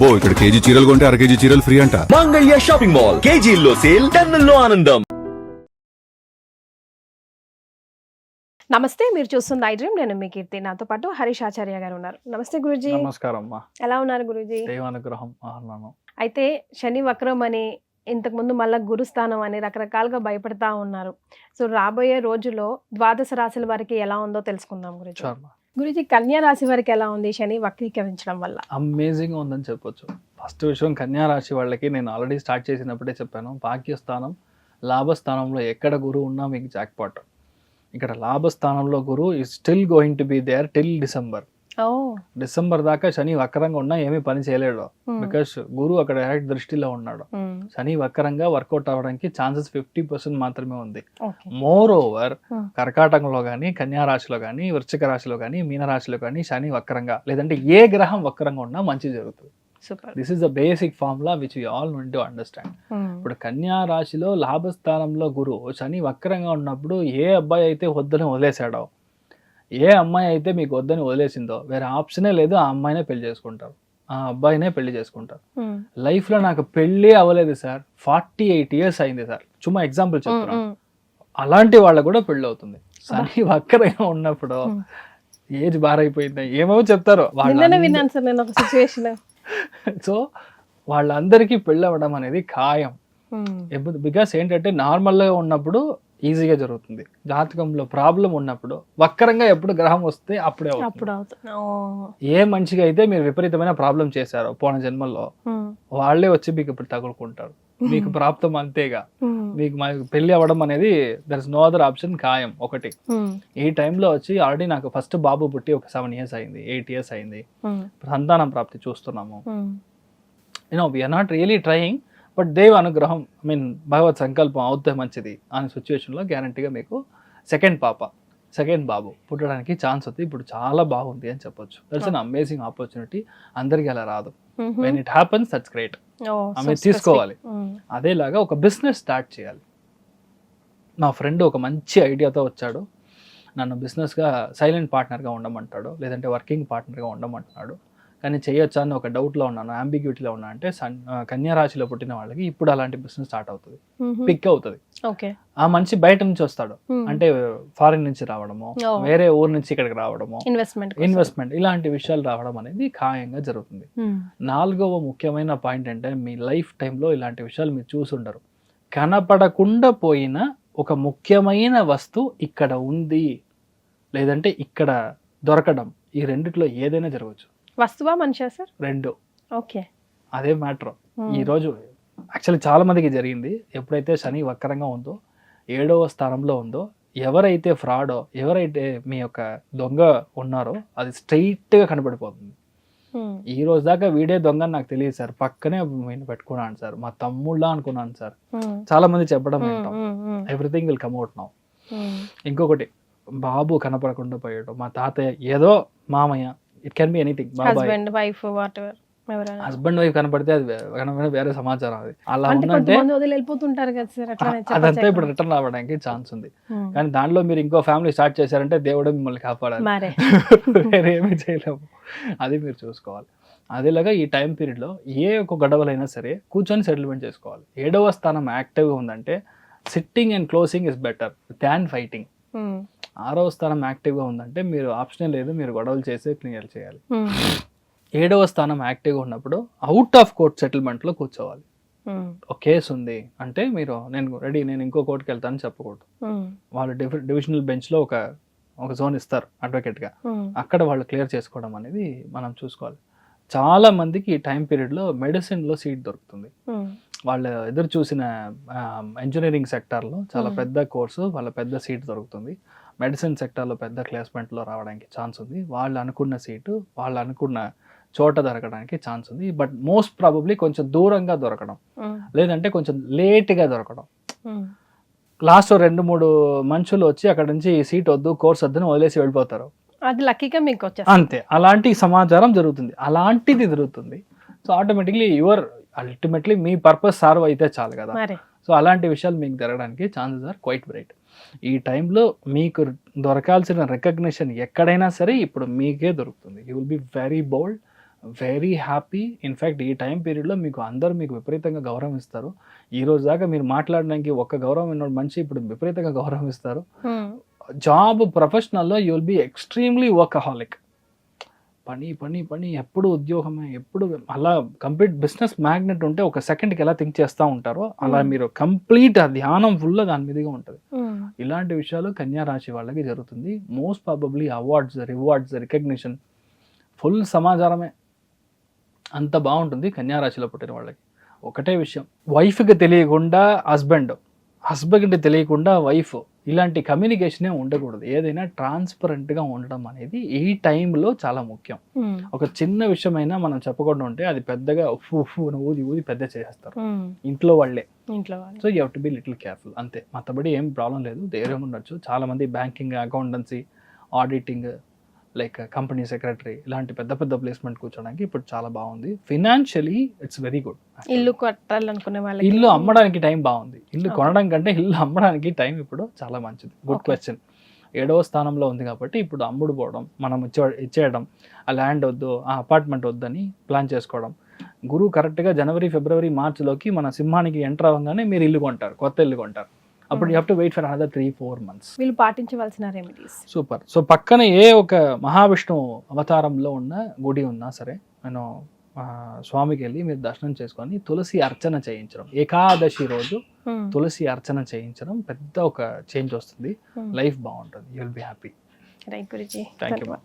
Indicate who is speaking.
Speaker 1: అబ్బో ఇక్కడ కేజీ చీరలు కొంటే అర కేజీ చీరలు ఫ్రీ అంట.
Speaker 2: మంగళ్య షాపింగ్ మాల్, కేజీల్లో సేల్, టన్నుల్లో ఆనందం.
Speaker 3: నమస్తే, మీరు చూస్తుంది ఐ డ్రీమ్. నేను మీ కీర్తి. నాతో పాటు హరీష్ ఆచార్య గారు ఉన్నారు. నమస్తే గురూజీ.
Speaker 4: నమస్కారం అమ్మా.
Speaker 3: ఎలా ఉన్నారు గురూజీ?
Speaker 4: దేవానుగ్రహం ఆహ్లానం.
Speaker 3: అయితే శని వక్రం అని, ఇంతకు ముందు మళ్ళా గురుస్థానం అని రకరకాలుగా భయపడతా ఉన్నారు. సో రాబోయే రోజుల్లో ద్వాదశ రాశుల వారికి ఎలా ఉందో తెలుసుకుందాం గురూజీ. గురూజీ, కన్యా రాశి వారికి ఎలా ఉంది శని వక్రీకరించడం వల్ల?
Speaker 4: అమేజింగ్ ఉందని చెప్పొచ్చు. ఫస్ట్ విషయం, కన్యా రాశి వాళ్ళకి నేను ఆల్రెడీ స్టార్ట్ చేసినప్పుడే చెప్పాను, భాగ్యస్థానం లాభస్థానంలో ఎక్కడ గురువు ఉన్నా మీకు జాక్పాట్. ఇక్కడ లాభస్థానంలో గురువు is still going to be there till December. December దాకా శని వక్రంగా ఉన్నా ఏమీ పని చేయలేడు, బికాస్ గురువు అక్కడ డైరెక్ట్ దృష్టిలో ఉన్నాడు. శని వక్రంగా వర్కౌట్ అవ్వడానికి ఛాన్సెస్ 50% మాత్రమే ఉంది. మోర్ ఓవర్ కర్కాటకంలో కానీ, కన్యా రాశిలో కానీ, వృశ్చిక రాశిలో కానీ, మీన రాశిలో కానీ శని వక్రంగా లేదంటే ఏ గ్రహం వక్రంగా ఉన్నా మంచి జరుగుతుంది. This is the basic formula which we all need to understand. ఇప్పుడు కన్యా రాశిలో లాభస్థానంలో గురువు శని వక్రంగా ఉన్నప్పుడు ఏ అబ్బాయి అయితే వద్దని వదిలేశాడో, ఏ అమ్మాయి అయితే మీకు వద్దని వదిలేసిందో, వేరే ఆప్షనే లేదు, ఆ అమ్మాయినే పెళ్లి చేసుకుంటారు, ఆ అబ్బాయినే పెళ్లి చేసుకుంటారు. లైఫ్ లో నాకు పెళ్లి అవ్వలేదు సార్, 48 years అయింది సార్, చుమ్మా ఎగ్జాంపుల్ చెప్తున్నాను, అలాంటి వాళ్ళకు కూడా పెళ్లి అవుతుంది. శని వక్రంగా ఉన్నప్పుడు ఏజ్ బారైపోయింది ఏమో చెప్తారు వాళ్ళు. సో వాళ్ళందరికీ పెళ్ళి అవ్వడం అనేది ఖాయం. బికాస్ ఏంటంటే నార్మల్గా ఉన్నప్పుడు ఈజీగా జరుగుతుంది, జాతకంలో ప్రాబ్లం ఉన్నప్పుడు వక్రంగా ఎప్పుడు గ్రహం వస్తే అప్పుడే ఏ మనిషిగా అయితే మీరు విపరీతమైన ప్రాబ్లం చేశారో పోయిన జన్మల్లో, వాళ్ళే వచ్చి మీకు ఇప్పుడు తగులుకుంటారు. మీకు ప్రాప్తం అంతేగా, మీకు పెళ్లి అవ్వడం అనేది there is no other option, ఖాయం. ఒకటి ఈ టైంలో వచ్చి ఆల్రెడీ నాకు ఫస్ట్ బాబు పుట్టి ఒక 7 years అయింది, 8 years అయింది, సంతానం ప్రాప్తి చూస్తున్నాము. You know we are not really trying, but దేవ్ అనుగ్రహం, ఐ మీన్ భగవత్ సంకల్పం అవుతే మంచిది అనే సిచ్యువేషన్లో గ్యారంటీగా మీకు సెకండ్ బాబు పుట్టడానికి ఛాన్స్ ఉంది. ఇప్పుడు చాలా బాగుంది అని చెప్పొచ్చు. That's an amazing opportunity. అందరికీ అలా రాదు. When it happens that's great. ఆమె తీసుకోవాలి. అదేలాగా ఒక బిజినెస్ స్టార్ట్ చేయాలి. నా ఫ్రెండ్ ఒక మంచి ఐడియాతో వచ్చాడు, నన్ను బిజినెస్గా సైలెంట్ పార్ట్నర్గా ఉండమంటాడు, లేదంటే వర్కింగ్ పార్ట్నర్గా ఉండమంటున్నాడు. కానీ చేయొచ్చా అని ఒక డౌట్లో ఉన్నాను, అంబిగ్యూటీలో ఉన్నా. అంటే కన్యా రాశిలో పుట్టిన వాళ్ళకి ఇప్పుడు అలాంటి బిజినెస్ స్టార్ట్ అవుతుంది, పిక్ అవుతుంది. ఆ మనిషి బయట నుంచి వస్తాడు, అంటే ఫారిన్ నుంచి రావడము, వేరే ఊరు నుంచి ఇక్కడికి రావడము, ఇన్వెస్ట్మెంట్, ఇలాంటి విషయాలు రావడం అనేది ఖాయంగా జరుగుతుంది. 4వ ముఖ్యమైన పాయింట్ అంటే, మీ లైఫ్ టైంలో ఇలాంటి విషయాలు మీరు చూసుండరు. కనపడకుండా పోయిన ఒక ముఖ్యమైన వస్తువు ఇక్కడ ఉంది, లేదంటే ఇక్కడ దొరకడం, ఈ రెండిట్లో ఏదైనా జరగవచ్చు.
Speaker 3: వస్తువా మనిషా సార్? రెండు. ఓకే,
Speaker 4: అదే మ్యాటర్. ఈరోజు యాక్చువల్లీ చాలా మందికి జరిగింది. ఎప్పుడైతే శని వక్రంగా ఉందో, 7వ స్థానంలో ఉందో, ఎవరైతే ఫ్రాడో, ఎవరైతే మీ యొక్క దొంగ ఉన్నారో అది స్ట్రైట్గా కనబడిపోతుంది. ఈ రోజు దాకా వీడే దొంగ నాకు తెలియదు సార్, పక్కనే నేను పెట్టుకున్నాను సార్, మా తమ్ముళ్ళ అనుకున్నాను సార్, చాలా మంది చెప్పడం వింటాం. Everything will come out now. ఇంకొకటి, బాబు కనపడకుండా పోయాడు, మా తాతయ్య, ఏదో మామయ్య, it can be anything,
Speaker 3: husband wife whatever,
Speaker 4: husband wife కనపడితే అది వేరే సమాచారం. అది అలా ఉందంటే అదంతా ఇప్పుడు రిటర్న్ రావడానికి ఛాన్స్ ఉంది. కానీ దాంట్లో మీరు ఇంకో ఫ్యామిలీ స్టార్ట్ చేశారంటే దేవుడే మిమ్మల్ని కాపాడాలి, వేరేమీ చేయలేము. అది మీరు చూసుకోవాలి. అదేలాగా ఈ టైం పీరియడ్లో ఏ ఒక గొడవలైనా సరే కూర్చొని సెటిల్మెంట్ చేసుకోవాలి. 7వ స్థానం యాక్టివ్గా ఉందంటే sitting and closing is better than fighting. 6వ స్థానం యాక్టివ్గా ఉందంటే మీరు ఆప్షనే లేదు, మీరు గొడవలు చేసే క్లియర్ చేయాలి. 7వ స్థానం యాక్టివ్గా ఉన్నప్పుడు అవుట్ ఆఫ్ కోర్ట్ సెటిల్మెంట్లో కూర్చోవాలి. ఒక కేసు ఉంది అంటే మీరు నేను ఇంకో కోర్టుకి వెళ్తానని చెప్పకూడదు. వాళ్ళు డివిజనల్ బెంచ్లో ఒక జోన్ ఇస్తారు అడ్వకేట్గా, అక్కడ వాళ్ళు క్లియర్ చేసుకోవడం అనేది మనం చూసుకోవాలి. చాలా మందికి ఈ టైం పీరియడ్లో మెడిసిన్లో సీట్ దొరుకుతుంది. వాళ్ళు ఎదురు చూసిన ఇంజనీరింగ్ సెక్టార్లో చాలా పెద్ద కోర్సు, వాళ్ళ పెద్ద సీట్ దొరుకుతుంది. మెడిసిన్ సెక్టార్లో పెద్ద ప్లేస్మెంట్లో రావడానికి ఛాన్స్ ఉంది. వాళ్ళు అనుకున్న సీటు వాళ్ళు అనుకున్న చోట దొరకడానికి ఛాన్స్ ఉంది. బట్ మోస్ట్ ప్రాబబ్లీ కొంచెం దూరంగా దొరకడం, లేదంటే కొంచెం లేట్గా దొరకడం. లాస్ట్ 2-3 మనుషులు వచ్చి అక్కడ నుంచి ఈ సీట్ వద్దు, కోర్స్ వద్దని వదిలేసి వెళ్ళిపోతారు.
Speaker 3: అది లక్కీగా మీకు
Speaker 4: అంతే. అలాంటి సమాచారం జరుగుతుంది, అలాంటిది జరుగుతుంది. సో ఆటోమేటిక్లీ అల్టిమేట్లీ మీ పర్పస్ సాల్వ్ అయితే చాలు కదా. సో అలాంటి విషయాలు మీకు జరగడానికి ఛాన్సెస్ ఆర్ క్వైట్ బ్రైట్. ఈ టైంలో మీకు దొరకాల్సిన రికగ్నిషన్ ఎక్కడైనా సరే ఇప్పుడు మీకే దొరుకుతుంది. You will be very bold, very happy. In fact ఈ టైం పీరియడ్లో మీకు అందరూ మీకు విపరీతంగా గౌరవం ఇస్తారు. ఈ రోజు దాకా మీరు మాట్లాడడానికి ఒక్క గౌరవం ఉన్నోడు మనిషి ఇప్పుడు విపరీతంగా గౌరవం ఇస్తారు. జాబ్ ప్రొఫెషనల్లో you will be extremely workaholic. పని పని పని ఎప్పుడు ఉద్యోగమే, ఎప్పుడు అలా కంప్లీట్ బిజినెస్ మ్యాగ్నెట్ ఉంటే ఒక సెకండ్కి ఎలా థింక్ చేస్తూ ఉంటారో అలా మీరు కంప్లీట్ ఆ ధ్యానం ఫుల్ దాని మీదుగా ఉంటుంది. ఇలాంటి విషయాలు కన్యా రాశి వాళ్ళకి జరుగుతుంది. Most probably awards, rewards, recognition, full సమాచారమే అంత బాగుంటుంది కన్యా రాశిలో పుట్టిన వాళ్ళకి. ఒకటే విషయం, వైఫ్కి తెలియకుండా హస్బెండ్కి తెలియకుండా వైఫ్, ఇలాంటి కమ్యూనికేషనే ఉండకూడదు. ఏదైనా ట్రాన్స్పరెంట్గా ఉండడం అనేది ఈ టైంలో చాలా ముఖ్యం. ఒక చిన్న విషయమైనా మనం చెప్పకుండా ఉంటే అది పెద్దగా ఊది ఊది పెద్ద చేసేస్తారు ఇంట్లో వాళ్ళే. So you have to be little careful అంతే. మతబడి ఏం ప్రాబ్లం లేదు, ధైర్యం ఉండొచ్చు. చాలా మంది banking, accountancy, auditing, like company secretary ఇలాంటి పెద్ద పెద్ద ప్లేస్మెంట్ కూర్చోడానికి ఇప్పుడు చాలా బాగుంది. Financially it's very good.
Speaker 3: ఇల్లు కట్టాలనుకునే వాళ్ళకి,
Speaker 4: ఇల్లు అమ్మడానికి టైం బాగుంది. ఇల్లు కొనడం కంటే ఇల్లు అమ్మడానికి టైం ఇప్పుడు చాలా మంచిది. Good question. 7వ స్థానంలో ఉంది కాబట్టి ఇప్పుడు అమ్ముడు పోవడం, మనం ఇచ్చేయడం, ఆ ల్యాండ్ వద్దు, ఆ అపార్ట్మెంట్ వద్దని ప్లాన్ చేసుకోవడం. గురువు కరెక్ట్గా జనవరి, ఫిబ్రవరి, మార్చిలోకి మన సింహానికి ఎంటర్ అవ్వగానే మీరు ఇల్లు కొంటారు, కొత్త ఇల్లు కొంటారు. అప్పుడు you have to wait for another 3-4 months.
Speaker 3: వీళ్ళు పాటించవలసిన రెమెడీస్.
Speaker 4: సూపర్. సో పక్కన ఏ ఒక మహావిష్ణు అవతారంలో ఉన్న గుడి ఉన్నా సరే నేను స్వామికి వెళ్ళి మీరు దర్శనం చేసుకొని తులసి అర్చన చేయించడం, ఏకాదశి రోజు తులసి అర్చన చేయించడం పెద్ద ఒక చేంజ్ వస్తుంది. లైఫ్ బాగుంటుంది. You will be happy.
Speaker 3: Right Guruji.
Speaker 4: Thank you.